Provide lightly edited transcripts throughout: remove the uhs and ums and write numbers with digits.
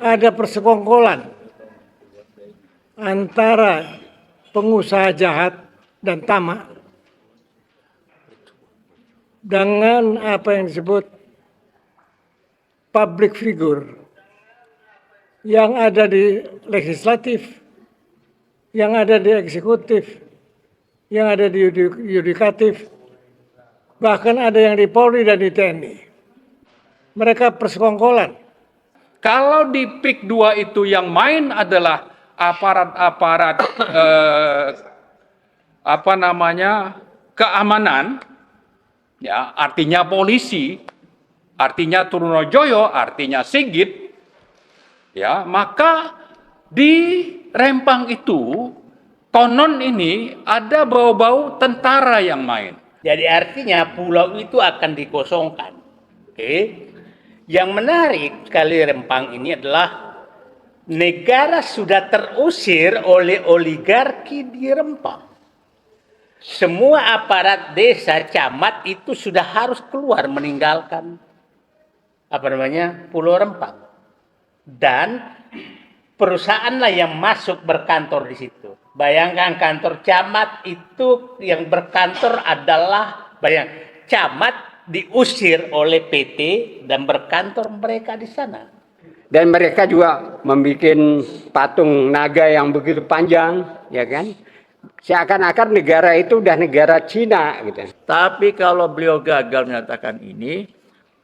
ada persekongkolan antara pengusaha jahat dan tamak dengan apa yang disebut public figure yang ada di legislatif, yang ada di eksekutif, yang ada di yudikatif, bahkan ada yang di Polri dan di TNI. Mereka persekongkolan. Kalau di PIK 2 itu yang main adalah aparat-aparat keamanan, ya artinya polisi, artinya Trunojoyo, artinya Sigit, ya maka di Rempang itu konon ini ada bau-bau tentara yang main. Jadi artinya pulau itu akan dikosongkan. Oke. Yang menarik sekali Rempang ini adalah negara sudah terusir oleh oligarki di Rempang. Semua aparat desa, camat itu sudah harus keluar meninggalkan Pulau Rempang. Dan perusahaanlah yang masuk berkantor di situ. Bayangkan kantor camat itu yang berkantor adalah camat diusir oleh PT dan berkantor mereka di sana. Dan mereka juga membuat patung naga yang begitu panjang, ya kan? Seakan-akan negara itu udah negara Cina gitu. Tapi kalau beliau gagal menyatakan ini,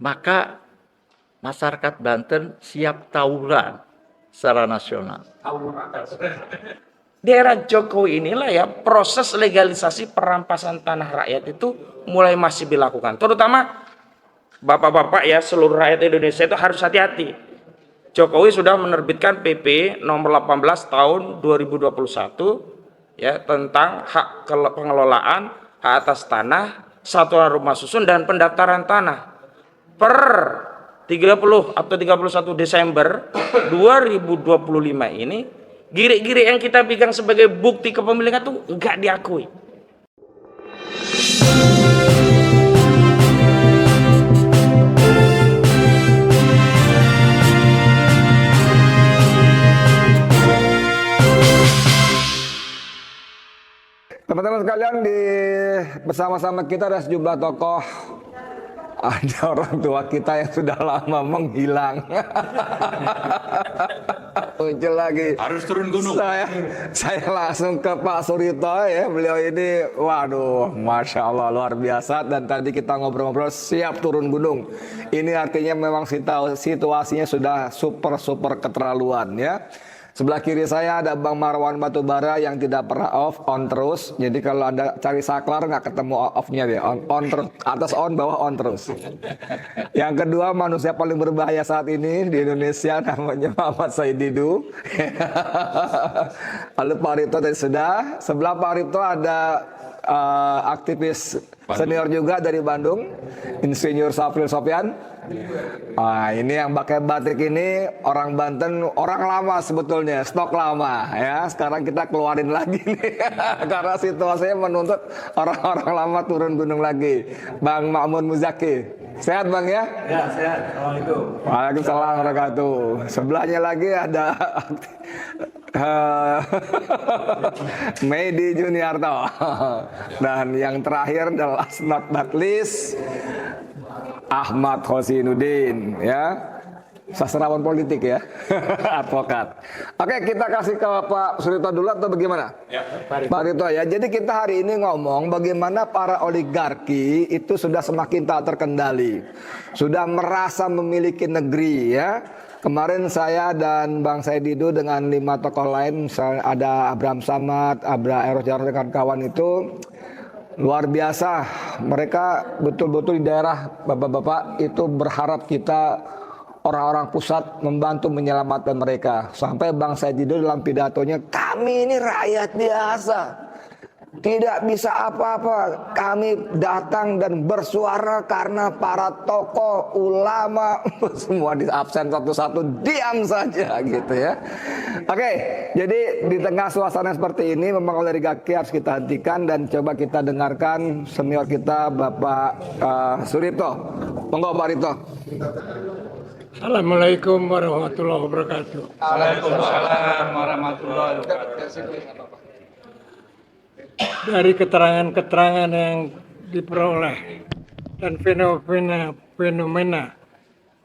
maka masyarakat Banten siap tawuran secara nasional. Di era Jokowi inilah ya proses legalisasi perampasan tanah rakyat itu mulai masih dilakukan. Terutama bapak-bapak ya seluruh rakyat Indonesia itu harus hati-hati. Jokowi sudah menerbitkan PP nomor 18 tahun 2021 ya tentang hak pengelolaan, hak atas tanah, satuan rumah susun dan pendaftaran tanah. Per 30 atau 31 Desember 2025 ini girik-girik yang kita pegang sebagai bukti kepemilikan itu enggak diakui. Teman-teman sekalian, bersama-sama kita ada sejumlah tokoh. Ada orang tua kita yang sudah lama menghilang. Muncul lagi. Harus turun gunung. Saya langsung ke Pak Surito ya. Beliau ini, waduh, Masya Allah luar biasa. Dan tadi kita ngobrol-ngobrol siap turun gunung. Ini artinya memang situasinya sudah super keterlaluan ya. Sebelah kiri saya ada Bang Marwan Batubara yang tidak pernah off, on terus. Jadi kalau Anda cari saklar nggak ketemu off-nya dia, on terus, atas on, bawah on terus. Yang kedua manusia paling berbahaya saat ini di Indonesia namanya Muhammad Said Didu. Lalu Pak Rito tadi sudah. Sebelah Pak Rito ada aktivis senior juga dari Bandung, Insinyur Safril Sopyan. Ini yang pakai batik ini orang Banten, orang lama sebetulnya, stok lama ya. Sekarang kita keluarin lagi nih karena situasinya menuntut orang-orang lama turun gunung lagi. Bang Ma'mun Muzaki, sehat Bang ya? Ya sehat. Waalaikumsalam warahmatullahi wabarakatuh. Sebelahnya lagi ada Medi Juniarto. Dan yang terakhir adalah last not but least Ahmad Hosinuddin ya, sastrawan politik ya, advokat. Oke, kita kasih ke Pak Surito dulu atau bagaimana? Ya, Pak Rito ya. Jadi kita hari ini ngomong bagaimana para oligarki itu sudah semakin tak terkendali, sudah merasa memiliki negeri ya. Kemarin saya dan Bang Said Didu dengan 5 tokoh lain, misalnya ada Abraham Samad, Abra Eros Jarod dengan kawan itu luar biasa. Mereka betul-betul di daerah bapak-bapak itu berharap kita orang-orang pusat membantu menyelamatkan mereka. Sampai Bang Said Didu dalam pidatonya, kami ini rakyat biasa, tidak bisa apa-apa. Kami datang dan bersuara karena para tokoh, ulama, semua di absen satu-satu, diam saja gitu ya. Oke, jadi di tengah suasana seperti ini memang oligarki harus kita hentikan dan coba kita dengarkan senior kita Bapak Surito. Monggo Pak Rito. Assalamualaikum warahmatullahi wabarakatuh. Waalaikumsalam warahmatullahi wabarakatuh. Dari keterangan-keterangan yang diperoleh dan fenomena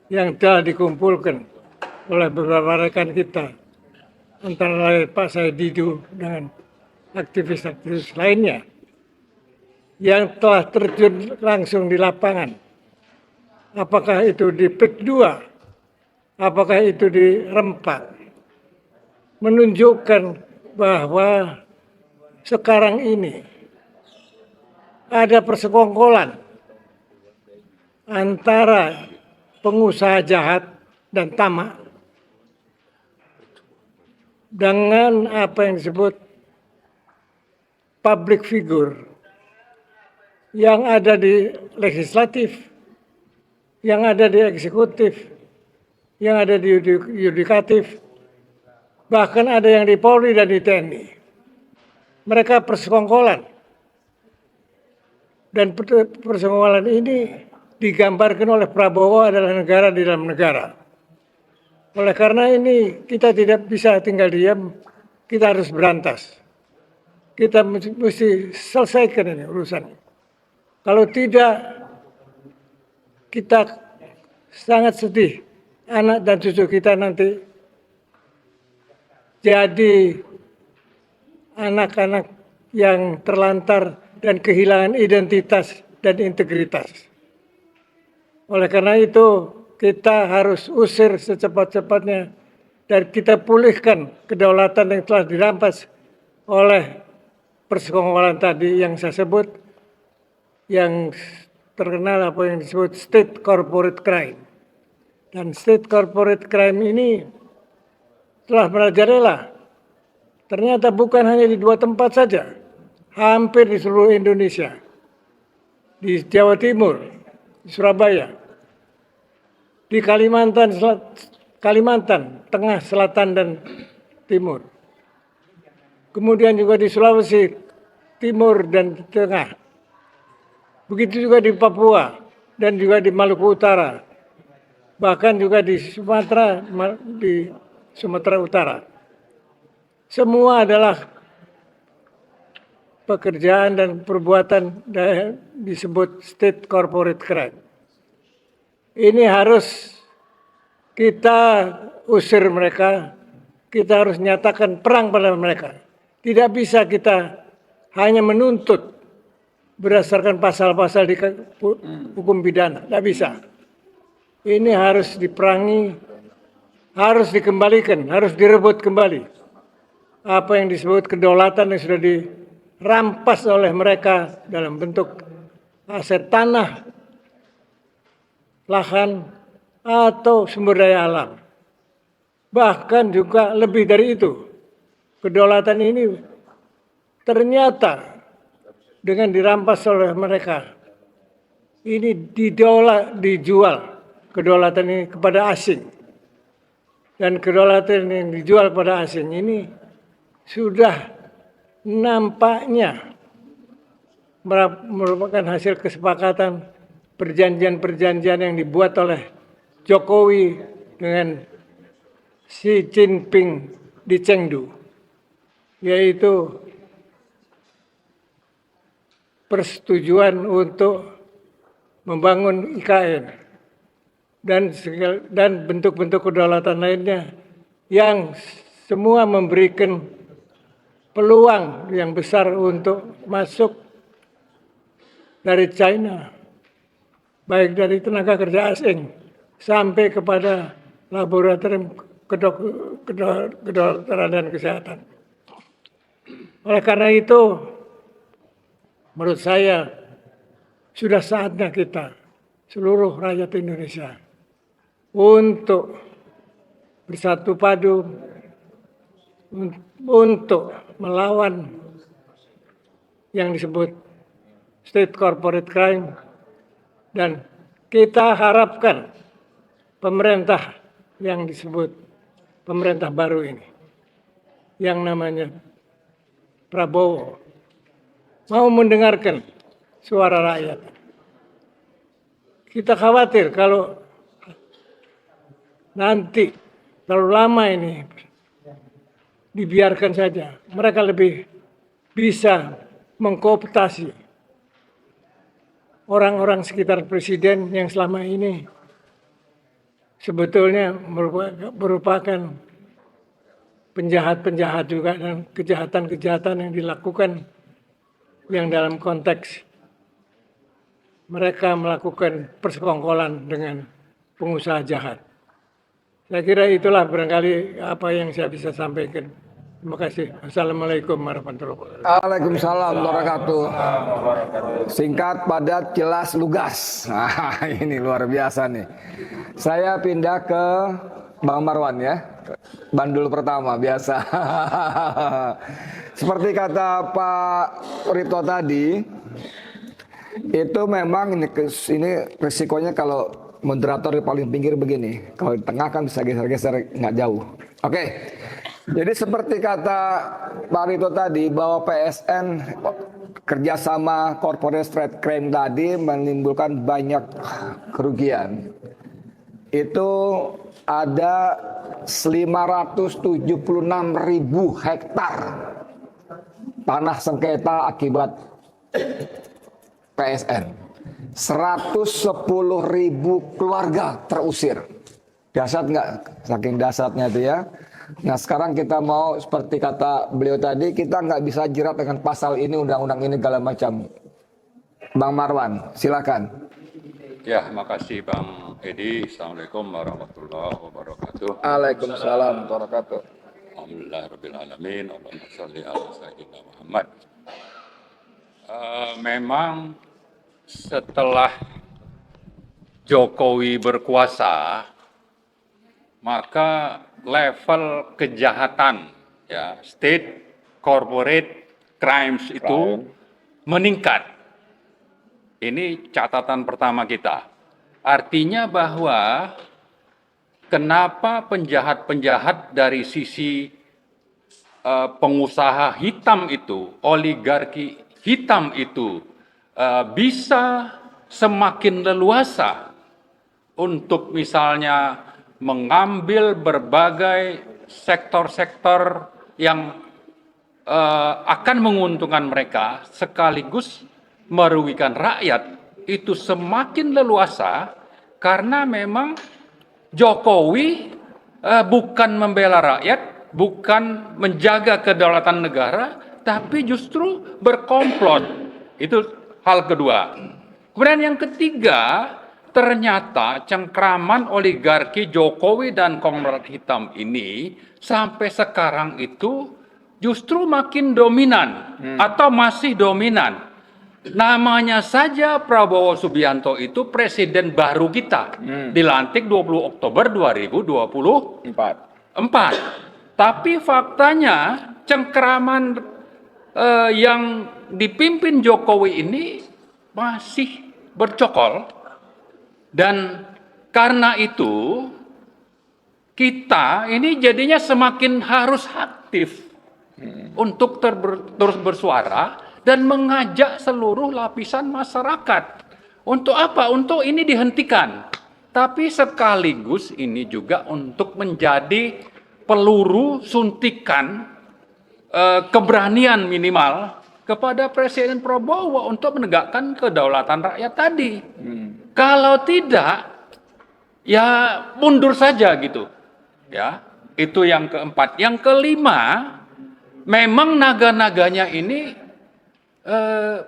yang telah dikumpulkan oleh beberapa rekan kita, antara lain Pak Said Didu dengan aktivis-aktivis lainnya yang telah terjun langsung di lapangan, apakah itu di PIK 2, apakah itu di Rempang, menunjukkan bahwa sekarang ini ada persekongkolan antara pengusaha jahat dan tamak dengan apa yang disebut public figure yang ada di legislatif, yang ada di eksekutif, yang ada di yudikatif, bahkan ada yang di Polri dan di TNI. Mereka persekongkolan. Dan persekongkolan ini digambarkan oleh Prabowo adalah negara di dalam negara. Oleh karena ini kita tidak bisa tinggal diam, kita harus berantas. Kita mesti selesaikan ini urusan. Kalau tidak, kita sangat sedih. Anak dan cucu kita nanti jadi anak-anak yang terlantar dan kehilangan identitas dan integritas. Oleh karena itu, kita harus usir secepat-cepatnya dan kita pulihkan kedaulatan yang telah dirampas oleh persekongkolan tadi yang saya sebut, yang terkenal apa yang disebut state corporate crime. Dan state corporate crime ini telah merajalela. Ternyata bukan hanya di 2 tempat saja, hampir di seluruh Indonesia. Di Jawa Timur, di Surabaya, di Kalimantan Tengah, Selatan, dan Timur. Kemudian juga di Sulawesi Timur dan Tengah. Begitu juga di Papua dan juga di Maluku Utara. Bahkan juga di Sumatera Utara. Semua adalah pekerjaan dan perbuatan disebut state corporate crime. Ini harus kita usir mereka, kita harus nyatakan perang pada mereka. Tidak bisa kita hanya menuntut berdasarkan pasal-pasal di hukum pidana, tidak bisa. Ini harus diperangi, harus dikembalikan, harus direbut kembali. Apa yang disebut kedaulatan yang sudah dirampas oleh mereka dalam bentuk aset tanah, lahan, atau sumber daya alam. Bahkan juga lebih dari itu. Kedaulatan ini ternyata dengan dirampas oleh mereka, ini dijual kedaulatan ini kepada asing. Dan kedaulatan yang dijual kepada asing ini sudah nampaknya merupakan hasil kesepakatan perjanjian-perjanjian yang dibuat oleh Jokowi dengan Xi Jinping di Chengdu, yaitu persetujuan untuk membangun IKN dan bentuk-bentuk kedaulatan lainnya yang semua memberikan peluang yang besar untuk masuk dari China, baik dari tenaga kerja asing sampai kepada laboratorium kedokteran dan kesehatan. Oleh karena itu, menurut saya sudah saatnya kita, seluruh rakyat Indonesia, untuk bersatu padu untuk melawan yang disebut state corporate crime, dan kita harapkan pemerintah yang disebut pemerintah baru ini yang namanya Prabowo mau mendengarkan suara rakyat. Kita khawatir kalau nanti terlalu lama ini dibiarkan saja, mereka lebih bisa mengkooptasi orang-orang sekitar presiden yang selama ini sebetulnya merupakan penjahat-penjahat juga dan kejahatan-kejahatan yang dilakukan yang dalam konteks mereka melakukan persekongkolan dengan pengusaha jahat. Saya kira itulah barangkali apa yang saya bisa sampaikan. Terima kasih. Assalamualaikum warahmatullahi wabarakatuh. Waalaikumsalam warahmatullahi wabarakatuh. Singkat, padat, jelas, lugas. Nah, ini luar biasa nih. Saya pindah ke Bang Marwan ya. Bandul pertama biasa. Seperti kata Pak Rito tadi, itu memang ini risikonya kalau moderator di paling pinggir begini. Kalau di tengah kan bisa geser-geser nggak jauh. Oke. Jadi seperti kata Pak Rito tadi bahwa PSN kerjasama corporate trade crime tadi menimbulkan banyak kerugian. Itu ada 576.000 hektar tanah sengketa akibat PSN. 110.000 keluarga terusir. Dahsyat nggak? Saking dahsyatnya itu ya. Nah sekarang kita mau seperti kata beliau tadi, kita nggak bisa jerat dengan pasal ini, undang-undang ini, segala macam. Bang Marwan, silakan. Ya, makasih Bang Edi. Assalamualaikum warahmatullahi wabarakatuh. Waalaikumsalam warahmatullahi wabarakatuh. Alhamdulillahirrahmanirrahim. Allahumma sholli ala sayyidina Muhammad. Memang setelah Jokowi berkuasa, maka level kejahatan ya state corporate crimes itu meningkat. Ini catatan pertama kita. Artinya bahwa kenapa penjahat-penjahat dari sisi pengusaha hitam itu, oligarki hitam itu bisa semakin leluasa untuk misalnya mengambil berbagai sektor-sektor yang akan menguntungkan mereka sekaligus merugikan rakyat, itu semakin leluasa karena memang Jokowi bukan membela rakyat, bukan menjaga kedaulatan negara, tapi justru berkomplot. Itu hal kedua. Kemudian yang ketiga, ternyata cengkraman oligarki Jokowi dan konglomerat hitam ini sampai sekarang itu justru makin dominan atau masih dominan. Namanya saja Prabowo Subianto itu presiden baru kita, dilantik 20 Oktober 2024. Tapi faktanya cengkraman yang dipimpin Jokowi ini masih bercokol. Dan karena itu kita ini jadinya semakin harus aktif untuk terus bersuara dan mengajak seluruh lapisan masyarakat. Untuk apa? Untuk ini dihentikan. Tapi sekaligus ini juga untuk menjadi peluru suntikan keberanian minimal kepada Presiden Prabowo untuk menegakkan kedaulatan rakyat tadi. Kalau tidak, ya mundur saja gitu. Ya, itu yang keempat. Yang kelima, memang naga-naganya ini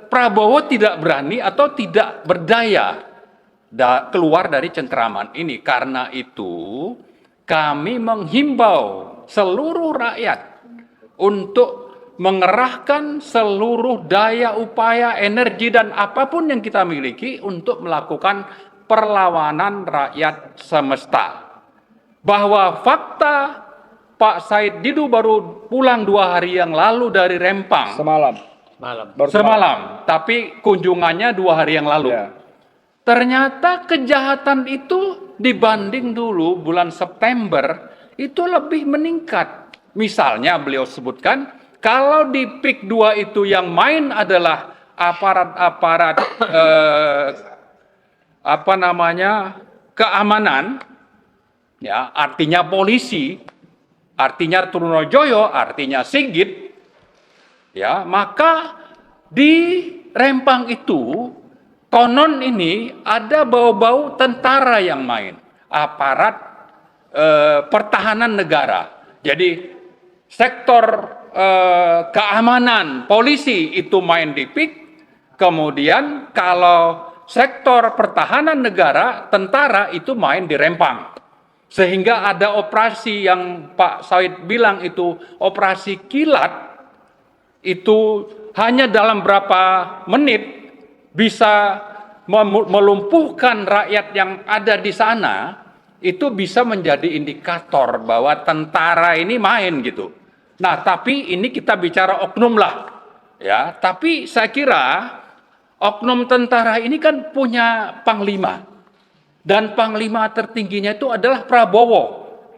Prabowo tidak berani atau tidak berdaya keluar dari cengkraman ini. Karena itu, kami menghimbau seluruh rakyat untuk mengerahkan seluruh daya, upaya, energi, dan apapun yang kita miliki untuk melakukan perlawanan rakyat semesta. Bahwa fakta Pak Said Didu baru pulang 2 hari yang lalu dari Rempang. Semalam. Tapi kunjungannya 2 hari yang lalu. Ya. Ternyata kejahatan itu dibanding dulu bulan September itu lebih meningkat. Misalnya beliau sebutkan, kalau di PIK 2 itu yang main adalah aparat-aparat keamanan, ya, artinya polisi, artinya Trunojoyo, artinya Sigit, ya, maka di Rempang itu konon ini ada bau-bau tentara yang main, aparat pertahanan negara. Jadi sektor keamanan polisi itu main di PIK, kemudian kalau sektor pertahanan negara tentara itu main di Rempang. Sehingga ada operasi yang Pak Said bilang itu operasi kilat, itu hanya dalam berapa menit bisa melumpuhkan rakyat yang ada di sana, itu bisa menjadi indikator bahwa tentara ini main gitu. Nah, tapi ini kita bicara oknum lah, ya. Tapi saya kira oknum tentara ini kan punya panglima, dan panglima tertingginya itu adalah Prabowo,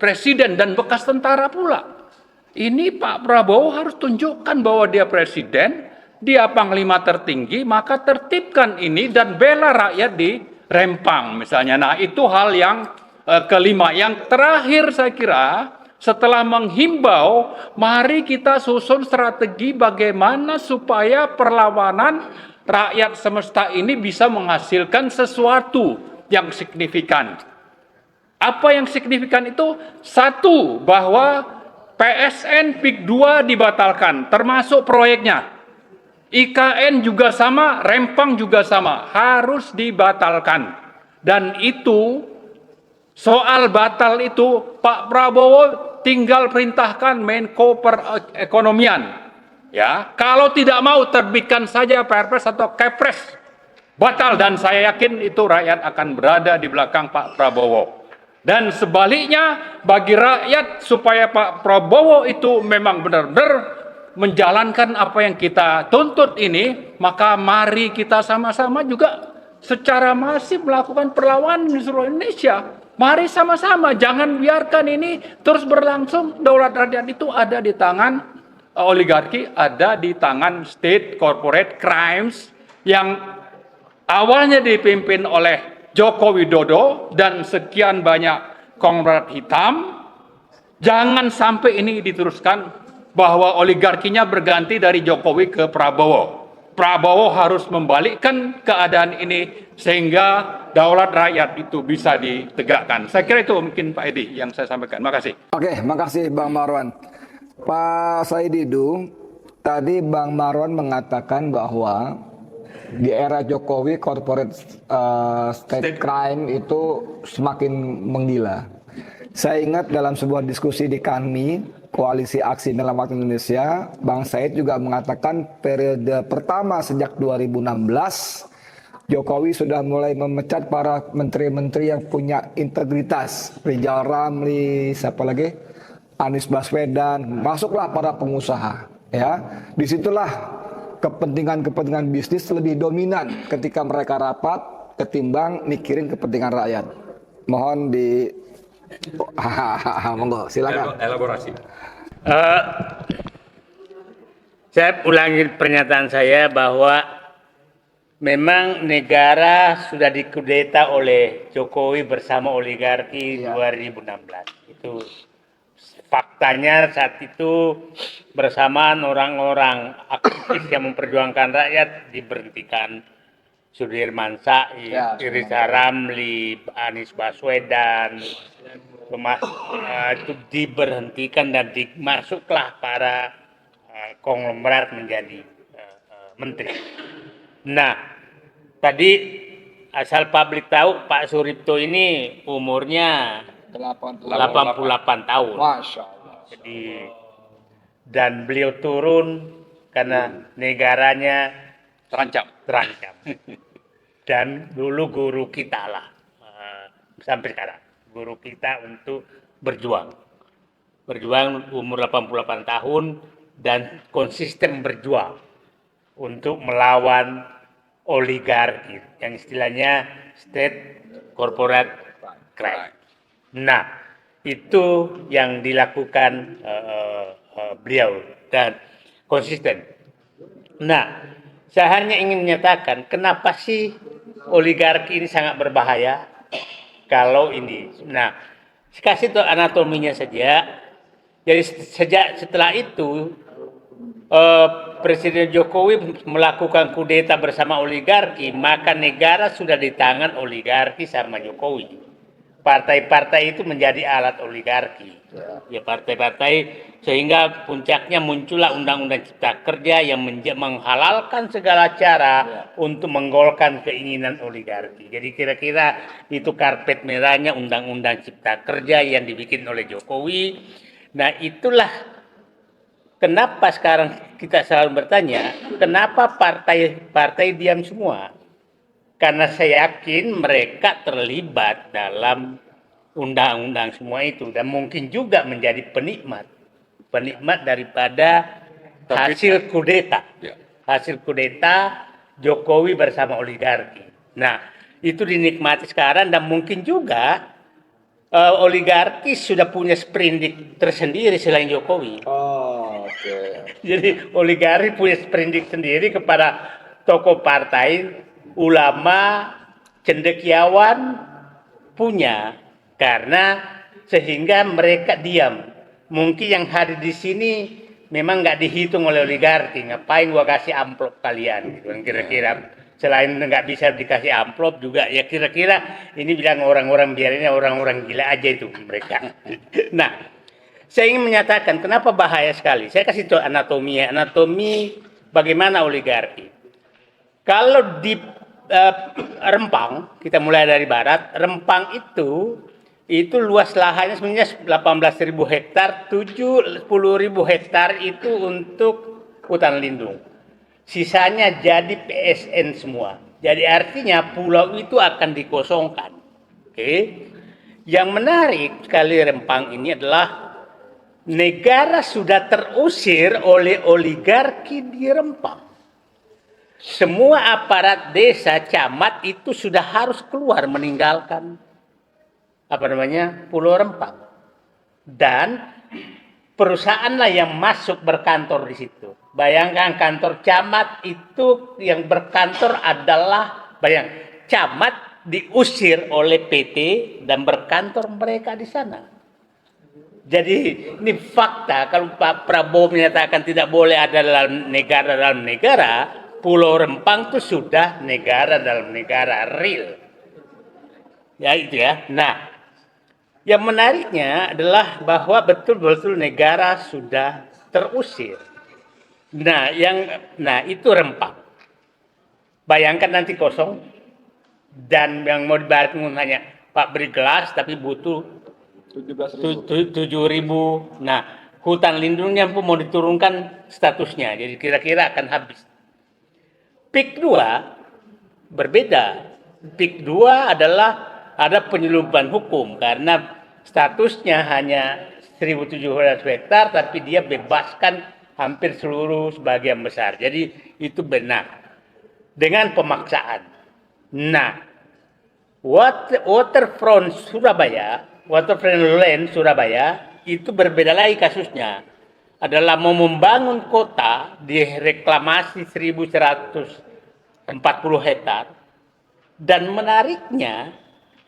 presiden dan bekas tentara pula. Ini Pak Prabowo harus tunjukkan bahwa dia presiden, dia panglima tertinggi, maka tertibkan ini dan bela rakyat di Rempang misalnya. Nah, itu hal yang kelima. Yang terakhir saya kira, setelah menghimbau, mari kita susun strategi bagaimana supaya perlawanan rakyat semesta ini bisa menghasilkan sesuatu yang signifikan. Apa yang signifikan itu? Satu, bahwa PSN PIK 2 dibatalkan, termasuk proyeknya. IKN juga sama, Rempang juga sama, harus dibatalkan. Dan itu, soal batal itu, Pak Prabowo tinggal perintahkan Menko Perekonomian. Ya, kalau tidak mau terbitkan saja Perpres atau Kepres, batal, dan saya yakin itu rakyat akan berada di belakang Pak Prabowo. Dan sebaliknya, bagi rakyat supaya Pak Prabowo itu memang benar-benar menjalankan apa yang kita tuntut ini, maka mari kita sama-sama juga secara masif melakukan perlawanan di seluruh Indonesia. Mari sama-sama, jangan biarkan ini terus berlangsung. Daulat rakyat itu ada di tangan oligarki, ada di tangan state corporate crimes yang awalnya dipimpin oleh Joko Widodo dan sekian banyak konglomerat hitam. Jangan sampai ini diteruskan bahwa oligarkinya berganti dari Jokowi ke Prabowo. Prabowo harus membalikkan keadaan ini sehingga daulat rakyat itu bisa ditegakkan. Saya kira itu mungkin Pak Edi yang saya sampaikan. Terima kasih. Oke, makasih Bang Marwan. Pak Saididu, tadi Bang Marwan mengatakan bahwa di era Jokowi corporate state crime itu semakin menggila. Saya ingat dalam sebuah diskusi di kami, Koalisi Aksi Menyelamatkan Indonesia, Bang Said juga mengatakan periode pertama sejak 2016, Jokowi sudah mulai memecat para menteri-menteri yang punya integritas. Rizal Ramli, siapa lagi? Anies Baswedan, masuklah para pengusaha. Ya, disitulah kepentingan-kepentingan bisnis lebih dominan ketika mereka rapat ketimbang mikirin kepentingan rakyat. Mohon di monggo silakan. Elaborasi. Saya ulangi pernyataan saya bahwa memang negara sudah dikudeta oleh Jokowi bersama oligarki 2016. Itu faktanya saat itu bersamaan orang-orang aktivis yang memperjuangkan rakyat diberhentikan. Sudirman Said, Rizal Ramli, Anies Baswedan, itu diberhentikan dan masuklah para konglomerat menjadi menteri. Nah, tadi asal publik tahu Pak Suripto ini umurnya 88 tahun. Masya Allah. Jadi, dan beliau turun karena negaranya terancam. Dan dulu guru kita lah, sampai sekarang guru kita untuk berjuang umur 88 tahun dan konsisten berjuang untuk melawan oligarki yang istilahnya state corporate crime. Nah, itu yang dilakukan beliau dan konsisten. Nah, saya hanya ingin menyatakan kenapa sih oligarki ini sangat berbahaya kalau ini. Nah, Kasih tuh anatominya saja. Jadi setelah itu Presiden Jokowi melakukan kudeta bersama oligarki, maka negara sudah di tangan oligarki sama Jokowi. Partai-partai itu menjadi alat oligarki. Ya partai-partai, sehingga puncaknya muncullah Undang-Undang Cipta Kerja yang menghalalkan segala cara untuk menggolkan keinginan oligarki. Jadi kira-kira itu karpet merahnya Undang-Undang Cipta Kerja yang dibikin oleh Jokowi. Nah itulah kenapa sekarang kita selalu bertanya, kenapa partai-partai diam semua? Karena saya yakin mereka terlibat dalam undang-undang semua itu dan mungkin juga menjadi penikmat daripada hasil kudeta. Ya. Hasil kudeta Jokowi bersama oligarki. Nah, itu dinikmati sekarang dan mungkin juga oligarki sudah punya sprindik tersendiri selain Jokowi. Oh, oke. Jadi oligarki punya sprindik sendiri kepada tokoh partai, ulama, cendekiawan punya, karena sehingga mereka diam. Mungkin yang hadir di sini memang nggak dihitung oleh oligarki. Ngapain gua kasih amplop kalian? Gitu kan kira-kira. Selain nggak bisa dikasih amplop juga, ya kira-kira ini bilang orang-orang biarinnya orang-orang gila aja itu mereka. Nah, saya ingin menyatakan kenapa bahaya sekali. Saya kasih tahu anatomi bagaimana oligarki. Kalau di Rempang, kita mulai dari barat, Rempang itu luas lahannya sebenarnya 18.000 hektar, 70.000 hektar itu untuk hutan lindung. Sisanya jadi PSN semua. Jadi artinya pulau itu akan dikosongkan. Oke. Yang menarik sekali Rempang ini adalah negara sudah terusir oleh oligarki di Rempang. Semua aparat desa, camat itu sudah harus keluar meninggalkan Pulau Rempang. Dan perusahaanlah yang masuk berkantor di situ. Bayangkan kantor camat itu yang berkantor adalah, camat diusir oleh PT dan berkantor mereka di sana. Jadi ini fakta. Kalau Pak Prabowo menyatakan tidak boleh ada dalam negara, Pulau Rempang itu sudah negara dalam negara real. Ya itu ya. Nah, yang menariknya adalah bahwa betul-betul negara sudah terusir. Nah, itu Rempang. Bayangkan nanti kosong dan yang mau dibangun hanya Pak beri gelas tapi butuh 7.000. Nah, hutan lindungnya pun mau diturunkan statusnya. Jadi kira-kira akan habis. PIK 2 berbeda. PIK 2 adalah ada penyelundupan hukum karena statusnya hanya 1.700 hektar tapi dia bebaskan hampir seluruh sebagian besar. Jadi itu benar. Dengan pemaksaan. Nah, waterfront land Surabaya itu berbeda lagi kasusnya. Adalah mau membangun kota di reklamasi 1.140 hektar dan menariknya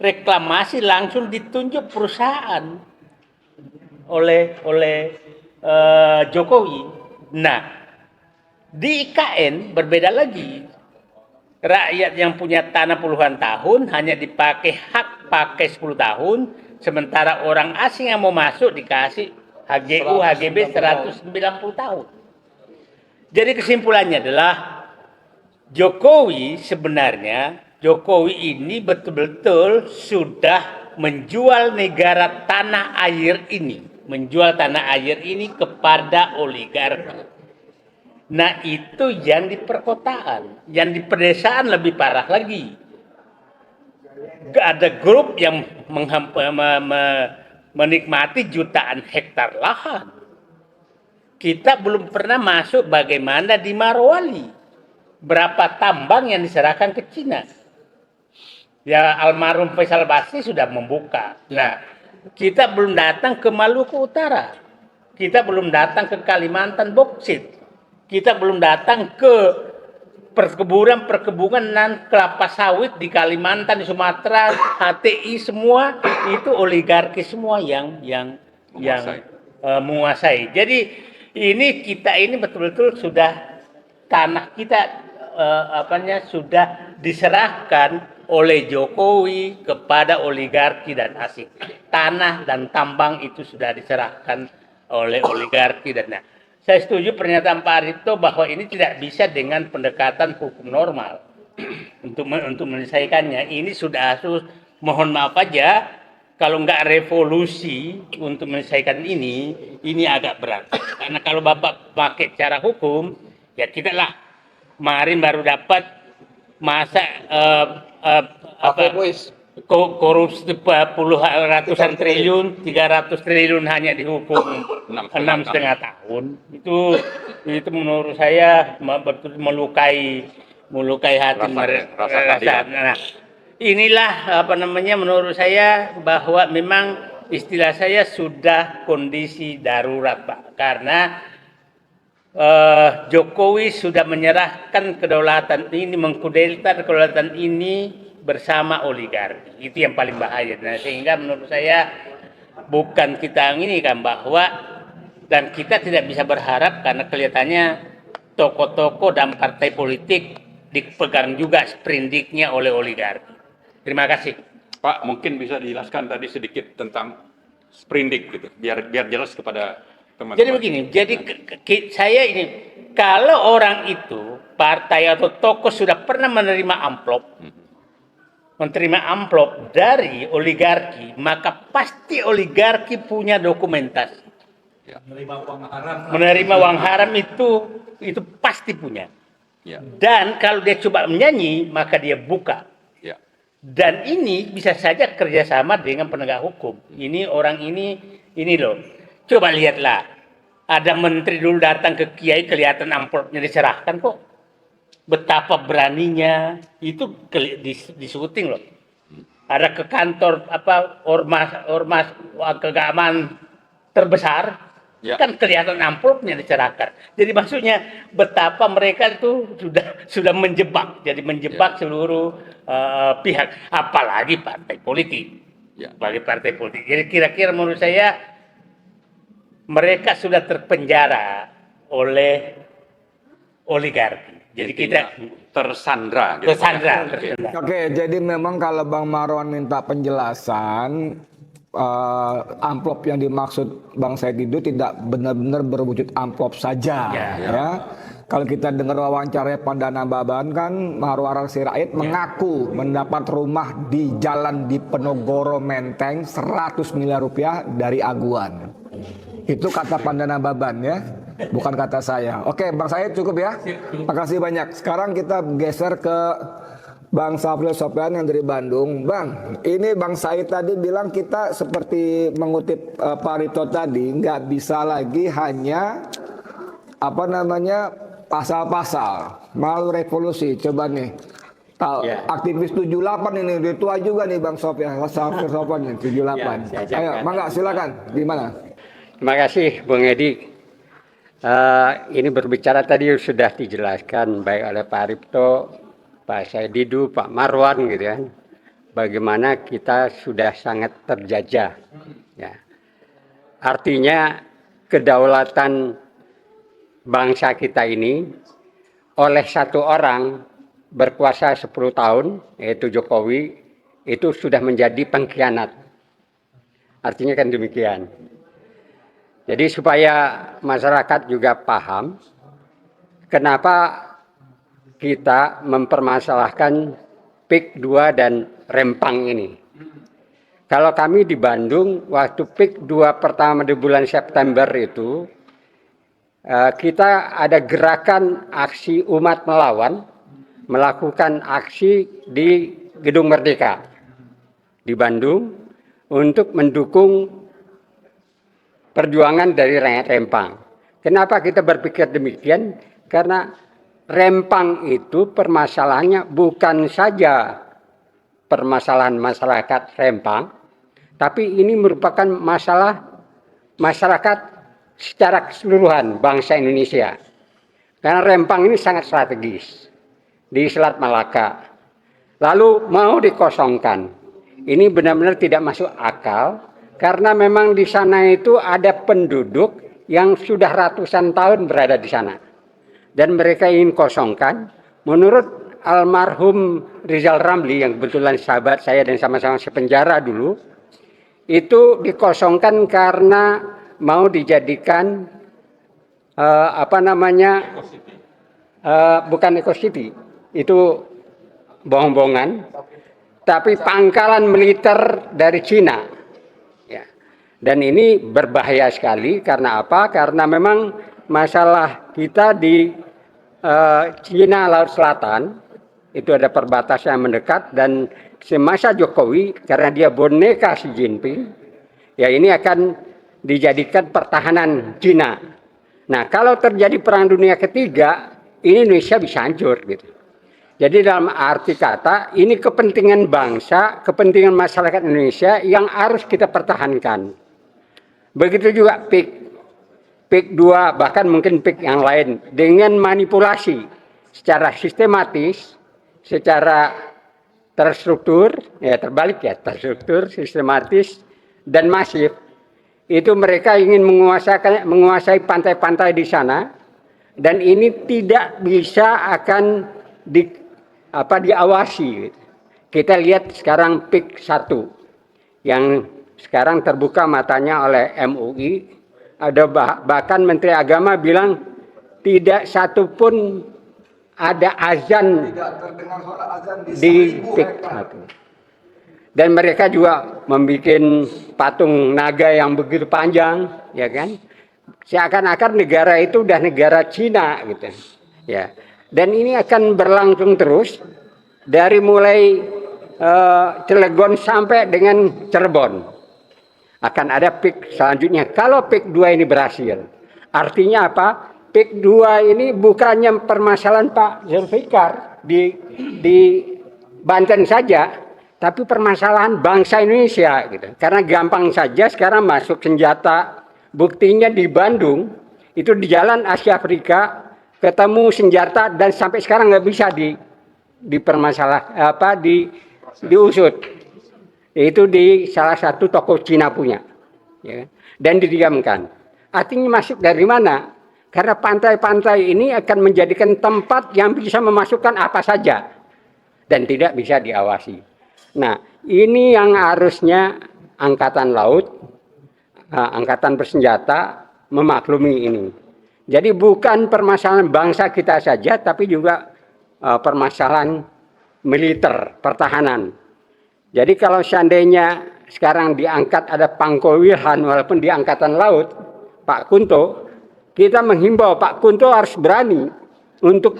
reklamasi langsung ditunjuk perusahaan oleh Jokowi. Nah, di IKN berbeda lagi. Rakyat yang punya tanah puluhan tahun hanya dipakai hak pakai 10 tahun, sementara orang asing yang mau masuk dikasih HGU, HGB 190 tahun. Jadi kesimpulannya adalah Jokowi ini betul-betul sudah menjual negara tanah air ini kepada oligarki. Nah itu yang di perkotaan, yang di pedesaan lebih parah lagi. Ada grup yang menikmati jutaan hektar lahan. Kita belum pernah masuk bagaimana di Marwali. Berapa tambang yang diserahkan ke Cina. Ya almarhum Faisal Basri sudah membuka. Nah, kita belum datang ke Maluku Utara. Kita belum datang ke Kalimantan boksit. Kita belum datang ke perkebunan dan kelapa sawit di Kalimantan, di Sumatera, HTI semua itu oligarki semua yang menguasai. Jadi kita ini betul-betul sudah tanah kita sudah diserahkan oleh Jokowi kepada oligarki dan asing. Tanah dan tambang itu sudah diserahkan oleh oligarki dan saya setuju pernyataan Pak Arifto bahwa ini tidak bisa dengan pendekatan hukum normal untuk menyelesaikannya. Ini sudah mohon maaf aja kalau nggak revolusi untuk menyelesaikan ini agak berat. Karena kalau Bapak pakai cara hukum, ya kita lah kemarin baru dapat masa korupsi ratusan triliun, 300 triliun hanya dihukum 6,5 tahun. Itu menurut saya betul melukai hati mereka. Nah, inilah menurut saya bahwa memang istilah saya sudah kondisi darurat, Pak, karena Jokowi sudah menyerahkan kedaulatan ini, mengkudeta kedaulatan ini bersama oligarki. Itu yang paling bahaya. Nah, sehingga menurut saya bukan kita ini kan bahwa dan kita tidak bisa berharap karena kelihatannya tokoh-tokoh dan partai politik dipegang juga sprindiknya oleh oligarki. Terima kasih. Pak, mungkin bisa dijelaskan tadi sedikit tentang sprindik gitu, biar jelas kepada teman-teman. Jadi begini, saya ini kalau orang itu partai atau tokoh sudah pernah menerima amplop dari oligarki, maka pasti oligarki punya dokumentasi. Ya. Menerima uang haram itu pasti punya. Ya. Dan kalau dia coba menyanyi, maka dia buka. Ya. Dan ini bisa saja kerjasama dengan penegak hukum. Ini orang ini loh. Coba lihatlah. Ada menteri dulu datang ke Kiai, kelihatan amplopnya diserahkan kok. Betapa beraninya itu di syuting loh. Ada ke kantor ormas keagamaan terbesar, ya, kan kelihatan amplopnya diserahkan. Jadi maksudnya betapa mereka itu sudah menjebak, jadi menjebak seluruh pihak, apalagi partai politik. Ya. Bagi partai politik. Jadi kira-kira menurut saya mereka sudah terpenjara oleh oligarki. Jadi kita tersandra. Gitu. Tersandra. Oke, jadi memang kalau Bang Marwan minta penjelasan, amplop yang dimaksud Bang Said itu tidak benar-benar berwujud amplop saja, ya. Kalau kita dengar wawancara Pandana Baban kan Marwan Sirait mengaku mendapat rumah di Jalan Diponegoro Menteng 100 miliar rupiah dari aguan. Itu kata Pandana Baban ya. Bukan kata saya. Oke, Bang Said cukup ya. Makasih banyak. Sekarang kita geser ke Bang Safril Sopyan yang dari Bandung. Bang, ini Bang Said tadi bilang kita seperti mengutip Pak Rito tadi, nggak bisa lagi hanya pasal-pasal. Mau revolusi. Coba nih. Aktivis 78 ini, dia tua juga nih Bang Sopyan. Safril Sopyan nih, 78. Ayo, mangga silakan. Gimana? Terima kasih Bung Edi. Ini berbicara tadi sudah dijelaskan baik oleh Pak Arifto, Pak Saididu, Pak Marwan gitu kan. Bagaimana kita sudah sangat terjajah. Ya. Artinya kedaulatan bangsa kita ini oleh satu orang berkuasa 10 tahun, yaitu Jokowi, itu sudah menjadi pengkhianat. Artinya kan demikian. Jadi supaya masyarakat juga paham kenapa kita mempermasalahkan PIK 2 dan Rempang ini. Kalau kami di Bandung, waktu PIK 2 pertama di bulan September itu, kita ada gerakan aksi umat melawan, melakukan aksi di Gedung Merdeka di Bandung untuk mendukung perjuangan dari rakyat Rempang. Kenapa kita berpikir demikian? Karena Rempang itu permasalahannya bukan saja permasalahan masyarakat Rempang, tapi ini merupakan masalah masyarakat secara keseluruhan bangsa Indonesia. Karena Rempang ini sangat strategis. di Selat Malaka. Lalu mau dikosongkan. Ini benar-benar tidak masuk akal karena memang di sana itu ada penduduk yang sudah ratusan tahun berada di sana. Dan mereka ingin kosongkan. Menurut almarhum Rizal Ramli yang kebetulan sahabat saya dan sama-sama sepenjara dulu, itu dikosongkan karena mau dijadikan bukan Eco City, itu bohong-bohongan, tapi pangkalan militer dari Cina. Ya. Dan ini berbahaya sekali karena apa? Karena memang masalah kita di Cina Laut Selatan itu ada perbatasan yang mendekat, dan semasa Jokowi karena dia boneka Xi Jinping, ya ini akan dijadikan pertahanan Cina. Nah, kalau terjadi perang dunia ketiga, ini Indonesia bisa hancur gitu. Jadi dalam arti kata, ini kepentingan bangsa, kepentingan masyarakat Indonesia yang harus kita pertahankan. Begitu juga PIK 2, bahkan mungkin PIK yang lain, dengan manipulasi secara sistematis, secara terstruktur, ya terbalik ya, terstruktur, sistematis, dan masif. Itu mereka ingin menguasai pantai-pantai di sana, dan ini tidak bisa akan diawasi. Kita lihat sekarang PIK 1 yang sekarang terbuka matanya oleh MUI. Ada bahkan Menteri Agama bilang tidak satu pun ada azan di PIK 1. Dan mereka juga membuat patung naga yang begitu panjang, ya kan? Seakan-akan negara itu udah negara Cina gitu. Ya. Dan ini akan berlangsung terus dari mulai Cilegon sampai dengan Cirebon. Akan ada PIK selanjutnya. Kalau PIK 2 ini berhasil, artinya apa? PIK 2 ini bukannya permasalahan Pak Zulfikar di Banten saja, tapi permasalahan bangsa Indonesia gitu. Karena gampang saja sekarang masuk senjata. Buktinya di Bandung itu di jalan Asia Afrika ketemu senjata dan sampai sekarang nggak bisa diusut. Itu di salah satu toko Cina punya, ya, dan didiamkan. Artinya masuk dari mana? Karena pantai-pantai ini akan menjadikan tempat yang bisa memasukkan apa saja dan tidak bisa diawasi. Nah, ini yang harusnya angkatan laut, angkatan bersenjata memaklumi ini. Jadi bukan permasalahan bangsa kita saja, tapi juga permasalahan militer, pertahanan. Jadi kalau seandainya sekarang diangkat ada Pangko Wilhan walaupun di angkatan laut, Pak Kunto, kita menghimbau Pak Kunto harus berani untuk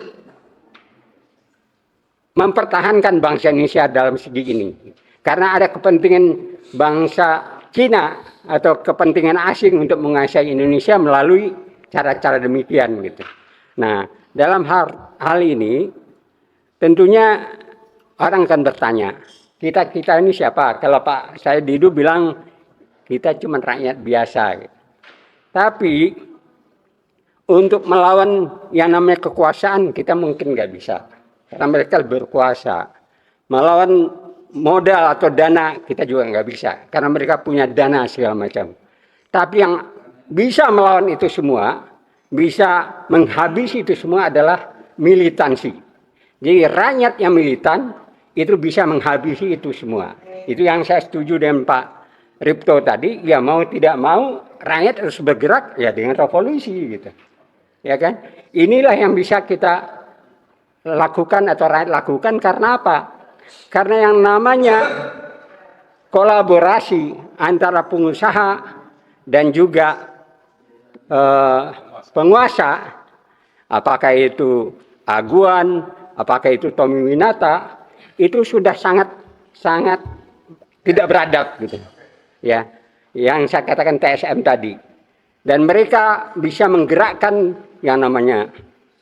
mempertahankan bangsa Indonesia dalam segi ini. Karena ada kepentingan bangsa Cina atau kepentingan asing untuk menguasai Indonesia melalui cara-cara demikian gitu. Nah, dalam hal ini tentunya orang akan bertanya, kita ini siapa? Kalau Pak Said Didu bilang kita cuma rakyat biasa. Gitu. Tapi untuk melawan yang namanya kekuasaan kita mungkin nggak bisa, karena mereka berkuasa. Melawan modal atau dana kita juga nggak bisa, karena mereka punya dana segala macam. Tapi yang bisa melawan itu semua, bisa menghabisi itu semua adalah militansi. Jadi rakyat yang militan itu bisa menghabisi itu semua. Itu yang saya setuju dengan Pak Ripto tadi, ya mau tidak mau rakyat harus bergerak ya dengan revolusi gitu. Ya kan? Inilah yang bisa kita lakukan atau rakyat lakukan karena apa? Karena yang namanya kolaborasi antara pengusaha dan juga penguasa, apakah itu Aguan, apakah itu Tommy Winata, itu sudah sangat tidak beradab gitu. Ya, yang saya katakan TSM tadi. Dan mereka bisa menggerakkan yang namanya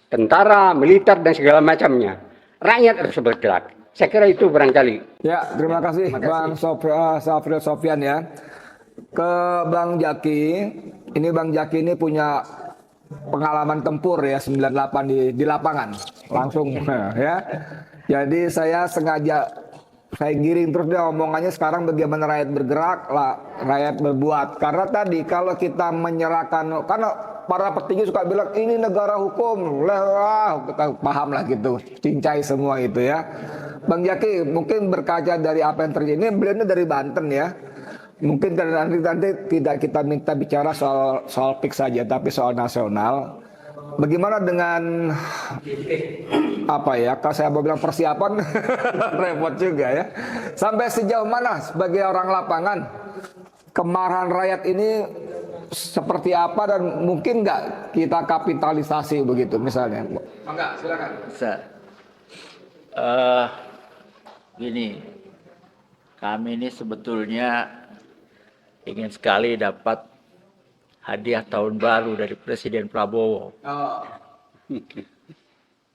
tentara, militer dan segala macamnya. Rakyat harus bergerak. Saya kira itu barangkali. Ya, terima kasih Bang Safril Sofyan ya. Ke Bang Jaki, ini Bang Jaki ini punya pengalaman tempur ya 98 di lapangan. langsung ya. Jadi saya sengaja saya giring terus dia omongannya sekarang bagaimana rakyat bergerak, rakyat berbuat. Karena tadi kalau kita menyerahkan, karena para petinggi suka bilang ini negara hukum, kita paham lah gitu, cincai semua itu ya. Bang Jaki mungkin berkaca dari apa yang terjadi, ini beliau ini dari Banten ya. Mungkin nanti tidak kita minta bicara soal PIK saja, tapi soal nasional. Bagaimana dengan apa ya? Kalau saya mau bilang persiapan repot juga ya. Sampai sejauh mana sebagai orang lapangan kemarahan rakyat ini seperti apa dan mungkin nggak kita kapitalisasi begitu misalnya? Enggak, silakan. Bisa. Gini, kami ini sebetulnya ingin sekali dapat hadiah tahun baru dari Presiden Prabowo.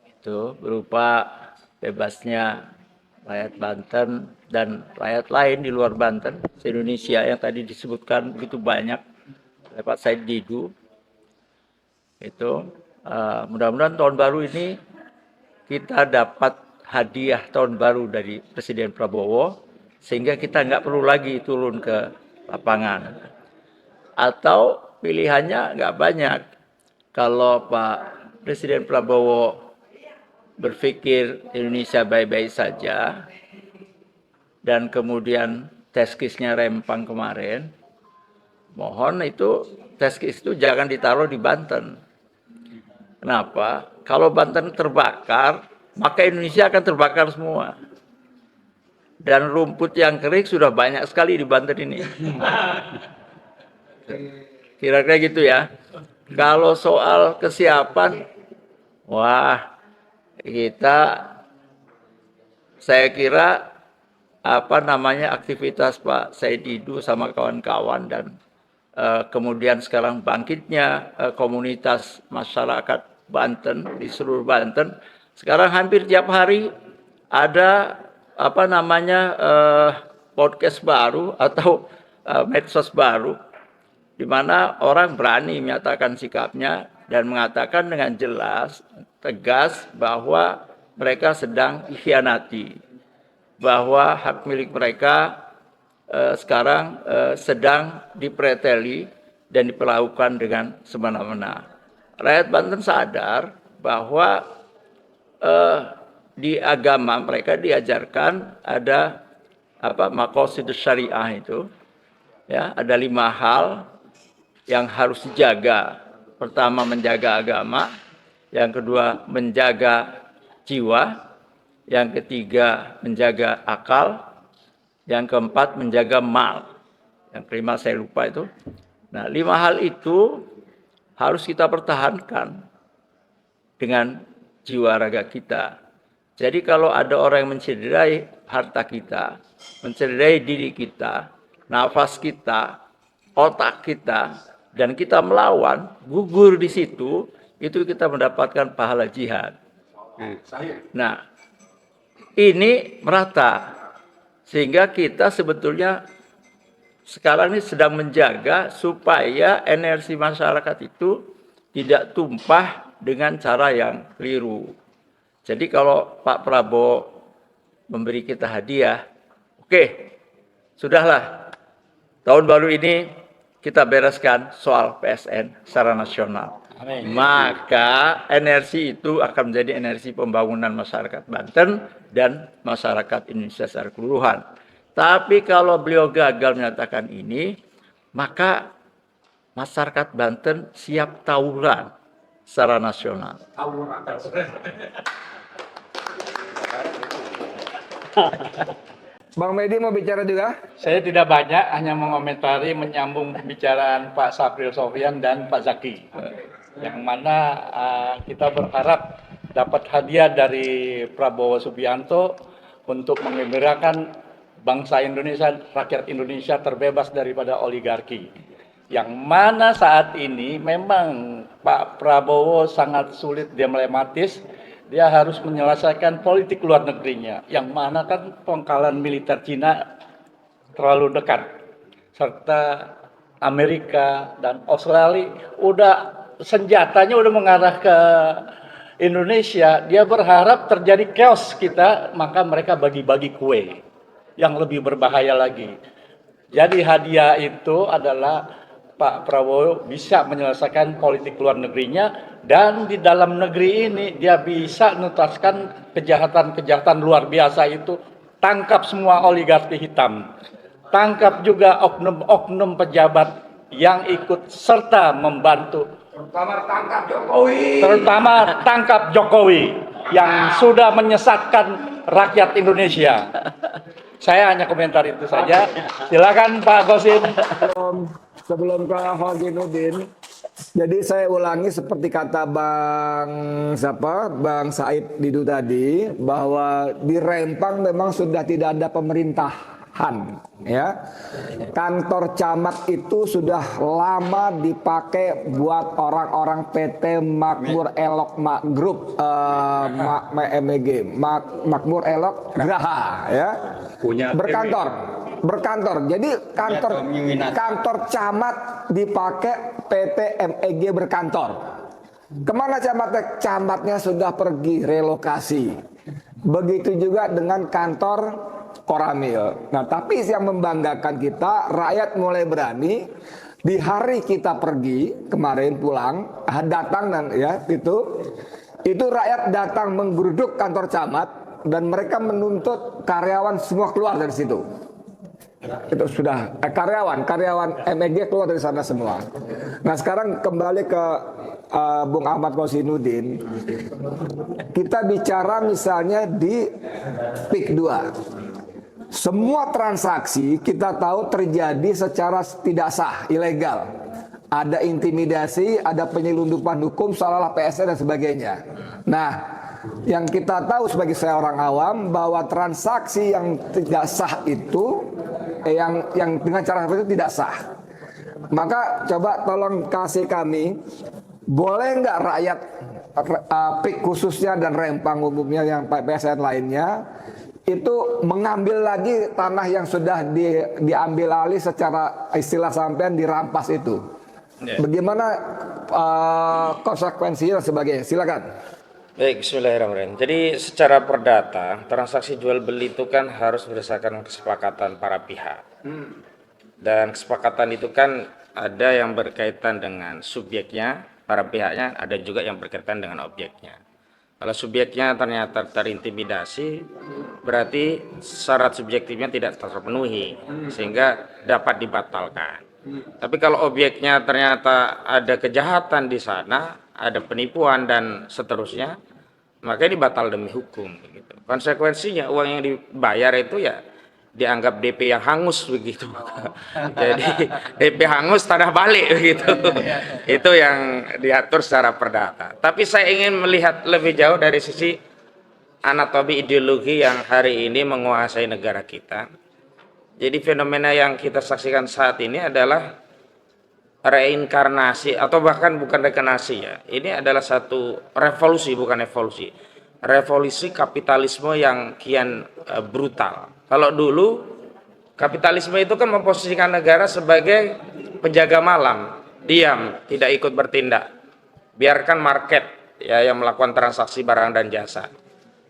Itu berupa bebasnya rakyat Banten dan rakyat lain di luar Banten, se-Indonesia yang tadi disebutkan begitu banyak oleh Pak Said Didu. Itu mudah-mudahan tahun baru ini kita dapat hadiah tahun baru dari Presiden Prabowo sehingga kita nggak perlu lagi turun ke lapangan. Atau pilihannya nggak banyak. Kalau Pak Presiden Prabowo berpikir Indonesia baik-baik saja dan kemudian teskisnya rempang kemarin, mohon itu teskis itu jangan ditaruh di Banten. Kenapa? Kalau Banten terbakar, maka Indonesia akan terbakar semua. Dan rumput yang kering sudah banyak sekali di Banten ini. Kira-kira gitu ya. Kalau soal kesiapan, wah, saya kira aktivitas Pak Said Didu sama kawan-kawan dan kemudian sekarang bangkitnya komunitas masyarakat Banten di seluruh Banten. Sekarang hampir tiap hari ada podcast baru atau medsos baru di mana orang berani menyatakan sikapnya dan mengatakan dengan jelas, tegas bahwa mereka sedang dikhianati, bahwa hak milik mereka sekarang sedang dipreteli dan diperlakukan dengan semena-mena. Rakyat Banten sadar bahwa di agama mereka diajarkan ada maqasid syariah itu, ya, ada 5 hal yang harus dijaga. Pertama, menjaga agama. Yang kedua, menjaga jiwa. Yang ketiga, menjaga akal. Yang keempat, menjaga mal. Yang kelima saya lupa itu. Nah, 5 hal itu harus kita pertahankan dengan jiwa raga kita. Jadi kalau ada orang yang mencederai harta kita, mencederai diri kita, nafas kita, otak kita, dan kita melawan, gugur di situ, itu kita mendapatkan pahala jihad. Nah, ini merata. Sehingga kita sebetulnya sekarang ini sedang menjaga supaya energi masyarakat itu tidak tumpah dengan cara yang keliru. Jadi kalau Pak Prabowo memberi kita hadiah, oke, sudahlah. Tahun baru ini kita bereskan soal PSN secara nasional. Amin. Maka energi itu akan menjadi energi pembangunan masyarakat Banten dan masyarakat Indonesia secara keseluruhan. Tapi kalau beliau gagal menyatakan ini, maka masyarakat Banten siap tawuran secara nasional. Bang Medi mau bicara juga? Saya tidak banyak, hanya mengomentari menyambung pembicaraan Pak Sapril Sofyan dan Pak Zaki. Yang mana kita berharap dapat hadiah dari Prabowo Subianto untuk mengembirakan bangsa Indonesia, rakyat Indonesia terbebas daripada oligarki. Yang mana saat ini memang Pak Prabowo sangat sulit, dilematis. Dia harus menyelesaikan politik luar negerinya, yang mana kan pangkalan militer Cina terlalu dekat, serta Amerika dan Australia senjatanya udah mengarah ke Indonesia, dia berharap terjadi chaos kita, maka mereka bagi-bagi kue yang lebih berbahaya lagi. Jadi hadiah itu adalah Pak Prabowo bisa menyelesaikan politik luar negerinya, dan di dalam negeri ini dia bisa menuntaskan kejahatan-kejahatan luar biasa itu. Tangkap semua oligarki hitam, tangkap juga oknum-oknum pejabat yang ikut serta membantu, terutama tangkap Jokowi yang sudah menyesatkan rakyat Indonesia. Saya hanya komentar itu saja. Silakan Pak Gosin. Sebelum ke Hojinuddin, jadi saya ulangi seperti kata Bang Said Didu tadi, bahwa di Rempang memang sudah tidak ada pemerintahan, ya. Kantor camat itu sudah lama dipakai buat orang-orang PT Makmur Elok Group, MEG, Makmur Elok Graha, ya. Berkantor. Jadi kantor camat dipakai PT MEG berkantor. Kemana camatnya? Camatnya sudah pergi relokasi. Begitu juga dengan kantor Koramil. Nah, tapi yang membanggakan kita, rakyat mulai berani. Di hari kita pergi kemarin pulang, datang ya itu rakyat datang menggeruduk kantor camat dan mereka menuntut karyawan semua keluar dari situ. Itu sudah karyawan MEG keluar dari sana semua. Nah, sekarang kembali ke Bung Ahmad Hojinuddin. Kita bicara misalnya di PIK 2. Semua transaksi kita tahu terjadi secara tidak sah, ilegal. Ada intimidasi, ada penyelundupan hukum, seolah-olah PSN dan sebagainya. Nah, yang kita tahu sebagai seorang awam bahwa transaksi yang tidak sah itu yang dengan cara seperti itu tidak sah. Maka coba tolong kasih kami, boleh nggak rakyat PIK khususnya dan Rempang umumnya yang PSN lainnya itu mengambil lagi tanah yang sudah diambil alih secara istilah sampean dirampas itu. Bagaimana konsekuensinya dan sebagainya? Silakan. Baik, bismillahirrahmanirrahim. Jadi secara perdata, transaksi jual beli itu kan harus berdasarkan kesepakatan para pihak. Dan kesepakatan itu kan ada yang berkaitan dengan subjeknya, para pihaknya, ada juga yang berkaitan dengan objeknya. Kalau subjeknya ternyata terintimidasi, berarti syarat subjektifnya tidak terpenuhi, sehingga dapat dibatalkan. Tapi kalau objeknya ternyata ada kejahatan di sana, ada penipuan dan seterusnya, maka ini batal demi hukum. Begitu. Konsekuensinya uang yang dibayar itu ya dianggap DP yang hangus begitu. Jadi DP hangus tanah balik begitu. Itu yang diatur secara perdata. Tapi saya ingin melihat lebih jauh dari sisi anatomi ideologi yang hari ini menguasai negara kita. Jadi fenomena yang kita saksikan saat ini adalah reinkarnasi atau bahkan bukan reinkarnasi ya. Ini adalah satu revolusi bukan evolusi. Revolusi kapitalisme yang kian brutal. Kalau dulu kapitalisme itu kan memposisikan negara sebagai penjaga malam, diam, tidak ikut bertindak. Biarkan market ya yang melakukan transaksi barang dan jasa.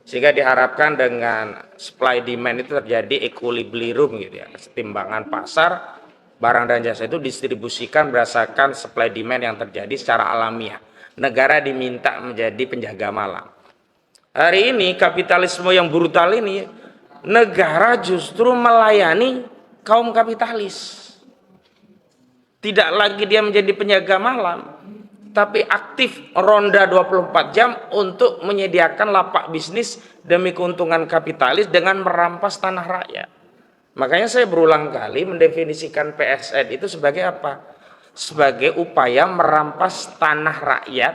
Sehingga diharapkan dengan supply demand itu terjadi equilibrium gitu ya, kesetimbangan pasar barang dan jasa itu distribusikan berdasarkan supply demand yang terjadi secara alamiah. Negara diminta menjadi penjaga malam. Hari ini kapitalisme yang brutal ini, negara justru melayani kaum kapitalis. Tidak lagi dia menjadi penjaga malam, tapi aktif ronda 24 jam untuk menyediakan lapak bisnis demi keuntungan kapitalis dengan merampas tanah rakyat. Makanya saya berulang kali mendefinisikan PSN itu sebagai apa? Sebagai upaya merampas tanah rakyat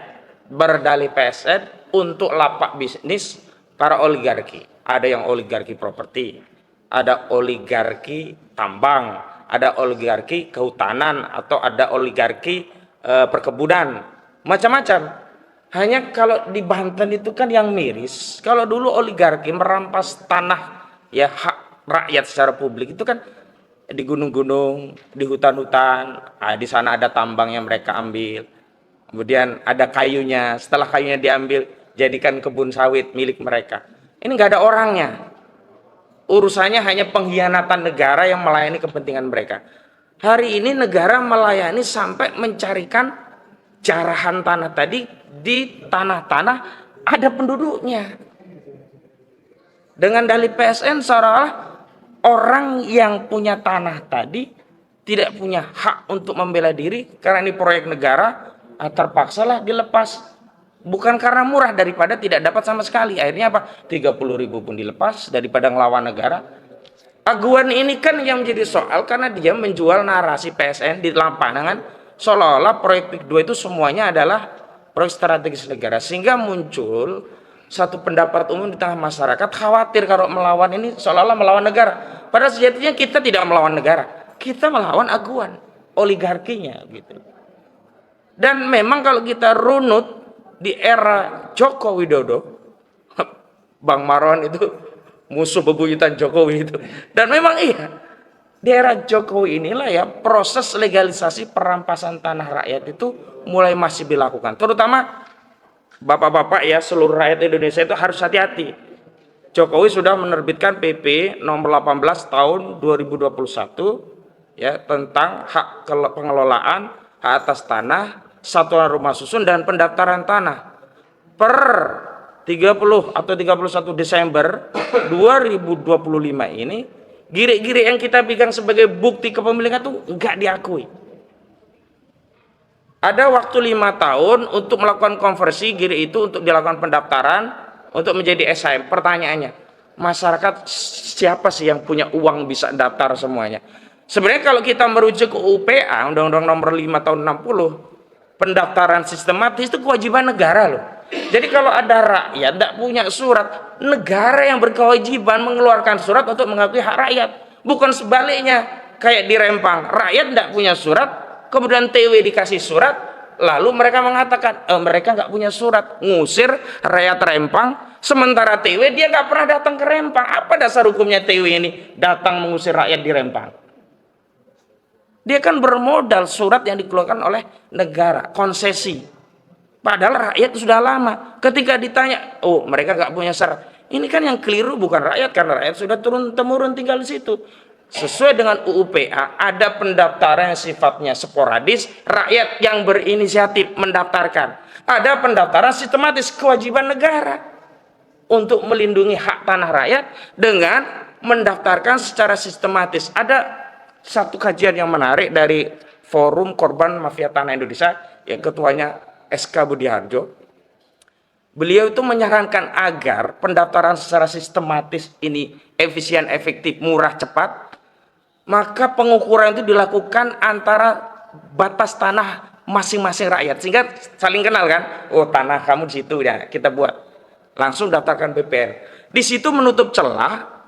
berdalih PSN untuk lapak bisnis para oligarki. Ada yang oligarki properti, ada oligarki tambang, ada oligarki kehutanan, atau ada oligarki perkebunan, macam-macam. Hanya kalau di Banten itu kan yang miris, kalau dulu oligarki merampas tanah ya hak rakyat secara publik itu kan di gunung-gunung, di hutan-hutan, di sana ada tambang yang mereka ambil, kemudian ada kayunya, setelah kayunya diambil jadikan kebun sawit milik mereka. Ini nggak ada orangnya. Urusannya hanya pengkhianatan negara yang melayani kepentingan mereka. Hari ini negara melayani sampai mencarikan jarahan tanah tadi di tanah-tanah ada penduduknya. Dengan dalih PSN seolah-olah orang yang punya tanah tadi tidak punya hak untuk membela diri karena ini proyek negara, terpaksalah dilepas. Bukan karena murah, daripada tidak dapat sama sekali. Akhirnya apa? 30.000 pun dilepas daripada ngelawan negara. Aguan ini kan yang menjadi soal karena dia menjual narasi PSN di lapangan seolah-olah proyek PIK 2 itu semuanya adalah proyek strategis negara. Sehingga muncul satu pendapat umum di tengah masyarakat khawatir kalau melawan ini seolah-olah melawan negara. Padahal sejatinya kita tidak melawan negara. Kita melawan aguan, oligarkinya gitu. Dan memang kalau kita runut di era Joko Widodo, Bang Marwan itu musuh bebuyutan Jokowi itu. Dan memang iya, di era Jokowi inilah ya proses legalisasi perampasan tanah rakyat itu mulai masih dilakukan. Terutama bapak-bapak ya, seluruh rakyat Indonesia itu harus hati-hati. Jokowi sudah menerbitkan PP nomor 18 tahun 2021 ya tentang hak pengelolaan, hak atas tanah, satuan rumah susun dan pendaftaran tanah. Per 30 atau 31 Desember 2025 ini giri-giri yang kita pegang sebagai bukti kepemilikan itu enggak diakui. Ada waktu 5 tahun untuk melakukan konversi giri itu untuk dilakukan pendaftaran untuk menjadi SHM. Pertanyaannya, masyarakat siapa sih yang punya uang bisa daftar semuanya? Sebenarnya kalau kita merujuk ke UPA Undang-Undang Nomor 5 tahun 60, pendaftaran sistematis itu kewajiban negara loh. Jadi kalau ada rakyat tidak punya surat, negara yang berkewajiban mengeluarkan surat untuk mengakui hak rakyat. Bukan sebaliknya, kayak di Rempang, rakyat tidak punya surat, kemudian TW dikasih surat, lalu mereka mengatakan, mereka nggak punya surat, ngusir rakyat Rempang, sementara TW dia nggak pernah datang ke Rempang. Apa dasar hukumnya TW ini datang mengusir rakyat di Rempang? Dia kan bermodal surat yang dikeluarkan oleh negara, konsesi. Padahal rakyat sudah lama. Ketika ditanya, oh mereka nggak punya syarat. Ini kan yang keliru bukan rakyat, karena rakyat sudah turun-temurun tinggal di situ. Sesuai dengan UUPA, ada pendaftaran yang sifatnya sporadis, rakyat yang berinisiatif mendaftarkan. Ada pendaftaran sistematis, kewajiban negara untuk melindungi hak tanah rakyat dengan mendaftarkan secara sistematis. Ada satu kajian yang menarik dari Forum Korban Mafia Tanah Indonesia yang ketuanya SK Budiharjo. Beliau itu menyarankan agar pendaftaran secara sistematis ini efisien, efektif, murah, cepat. Maka pengukuran itu dilakukan antara batas tanah masing-masing rakyat sehingga saling kenal kan. Oh tanah kamu di situ ya, kita buat. Langsung daftarkan BPN. Di situ menutup celah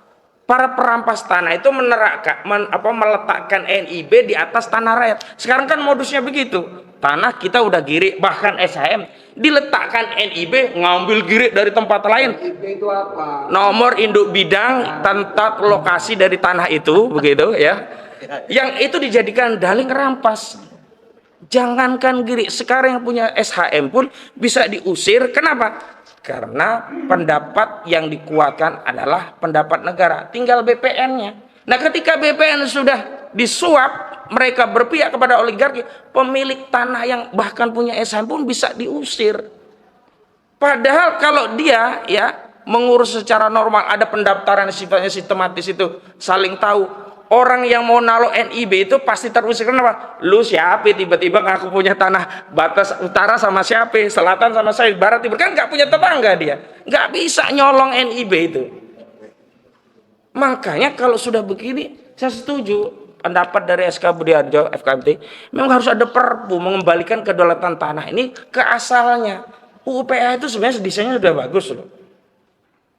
para perampas tanah itu meletakkan NIB di atas tanah rakyat. Sekarang kan modusnya begitu. Tanah kita udah girik, bahkan SHM diletakkan NIB, ngambil girik dari tempat lain. NIB itu apa? Nomor induk bidang tentang lokasi dari tanah itu, begitu ya. Yang itu dijadikan dalih ngerampas. Jangankan girik, sekarang yang punya SHM pun bisa diusir. Kenapa? Karena pendapat yang dikuatkan adalah pendapat negara, tinggal BPN-nya. Nah ketika BPN sudah disuap, mereka berpihak kepada oligarki, pemilik tanah yang bahkan punya SHM pun bisa diusir. Padahal kalau dia ya mengurus secara normal, ada pendaftaran sifatnya sistematis itu, saling tahu. Orang yang mau naruh NIB itu pasti terusir. Kenapa? Lu siapa tiba-tiba ngaku punya tanah batas utara sama siapa, selatan sama saya, barat timur, kan nggak punya tetangga dia, nggak bisa nyolong NIB itu. Makanya kalau sudah begini, saya setuju pendapat dari SK Budiharjo FKMT, memang harus ada perpu mengembalikan kedaulatan tanah ini ke asalnya. UUPA itu sebenarnya desainnya sudah bagus loh.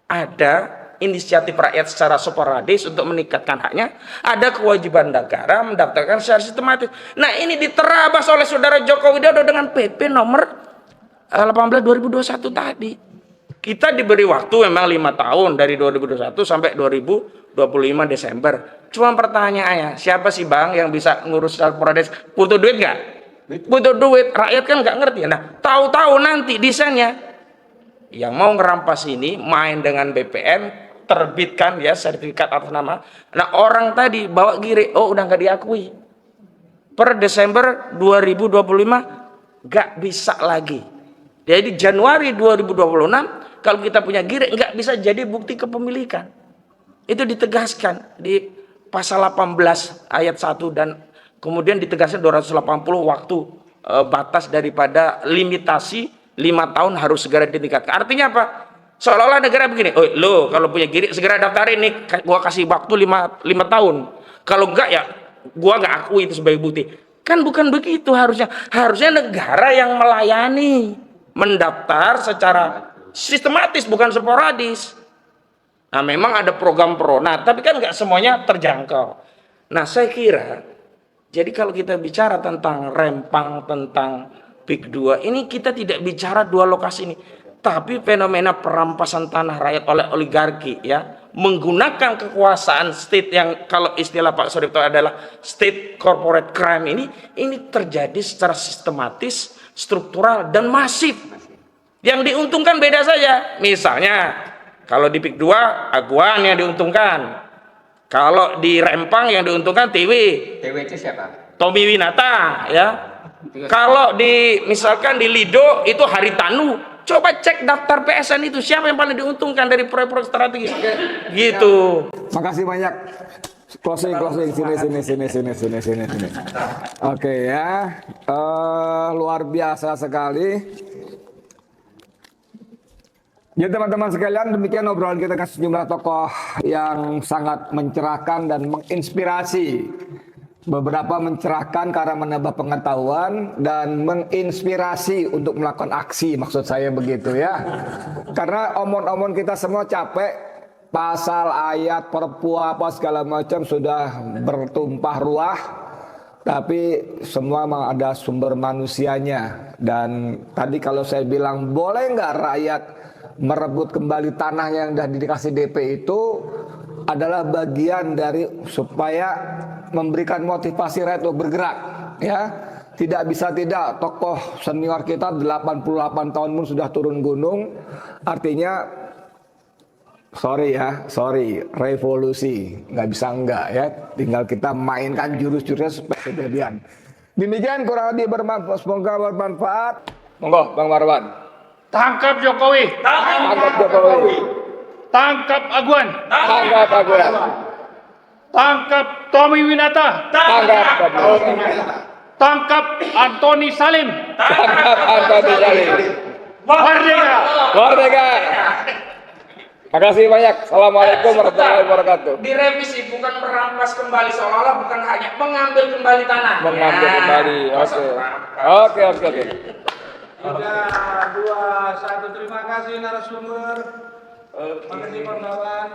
Ada inisiatif rakyat secara sporadis untuk meningkatkan haknya, ada kewajiban negara mendaftarkan secara sistematis. Nah ini diterabas oleh saudara Joko Widodo dengan PP nomor 18 2021 tadi. Kita diberi waktu memang 5 tahun dari 2021 sampai 2025 Desember. Cuma pertanyaannya, siapa sih bang yang bisa ngurus secara sporadis? Butuh duit nggak? Butuh duit, rakyat kan nggak ngerti. Nah tahu-tahu nanti desainnya yang mau ngerampas ini main dengan BPN, terbitkan ya sertifikat atas nama. Nah orang tadi bawa gire, oh udah nggak diakui. Per Desember 2025 nggak bisa lagi. Jadi Januari 2026 kalau kita punya gire nggak bisa jadi bukti kepemilikan. Itu ditegaskan di pasal 18 ayat 1 dan kemudian ditegaskan 280 waktu batas daripada limitasi 5 tahun harus segera ditingkatkan. Artinya apa? Seolah-olah negara begini, oh lo kalau punya giri segera daftarin nih, gua kasih waktu 5 tahun. Kalau enggak ya gua nggak akui itu sebagai bukti. Kan bukan begitu harusnya. Harusnya negara yang melayani, mendaftar secara sistematis bukan sporadis. Nah memang ada program pro, nah tapi kan nggak semuanya terjangkau. Nah saya kira, jadi kalau kita bicara tentang Rempang, tentang PIK 2, ini kita tidak bicara dua lokasi ini, tapi fenomena perampasan tanah rakyat oleh oligarki ya, menggunakan kekuasaan state yang kalau istilah Pak Suripto adalah state corporate crime ini terjadi secara sistematis, struktural dan masif. Yang diuntungkan beda saja. Misalnya kalau di PIK 2 Aguan yang diuntungkan. Kalau di Rempang yang diuntungkan TW. TW itu siapa? Tommy Winata ya. Kalau di misalkan di Lido itu Haritanu. Coba cek daftar PSN itu siapa yang paling diuntungkan dari proyek-proyek strategis. Gitu. Makasih banyak. Closing sini. Oke ya. Luar biasa sekali. Ya teman-teman sekalian, demikian obrolan kita dengan sejumlah tokoh yang sangat mencerahkan dan menginspirasi. Beberapa mencerahkan karena menambah pengetahuan dan menginspirasi untuk melakukan aksi, maksud saya begitu ya. Karena omon-omon kita semua capek, pasal, ayat, perpu apa segala macam sudah bertumpah ruah. Tapi semua memang ada sumber manusianya. Dan tadi kalau saya bilang boleh nggak rakyat merebut kembali tanah yang sudah dikasih DP itu adalah bagian dari supaya memberikan motivasi rakyat untuk bergerak ya. Tidak bisa tidak, tokoh senior kita 88 tahun pun sudah turun gunung. Artinya sorry, revolusi nggak bisa enggak ya, tinggal kita mainkan jurus-jurusnya supaya kejadian. Demikian kurang lebih bermanfaat, semoga bermanfaat. Monggo Bang Marwan. Tangkap Jokowi. Tangkap Jokowi. Tangkap Aguan. Tangkap Aguan. Tangkap Tommy Winata. Tangkap Tommy. Tangkap Antoni Salim. Tangkap Antoni Salim. Merdeka. Merdeka. Makasih banyak. Assalamualaikum warahmatullahi wabarakatuh. Direvisi bukan merampas kembali, seolah-olah bukan hanya mengambil kembali tanah. Mengambil kembali. Oke. 3, 2, 1. Terima kasih narasumber. Terima kasih kawan-kawan.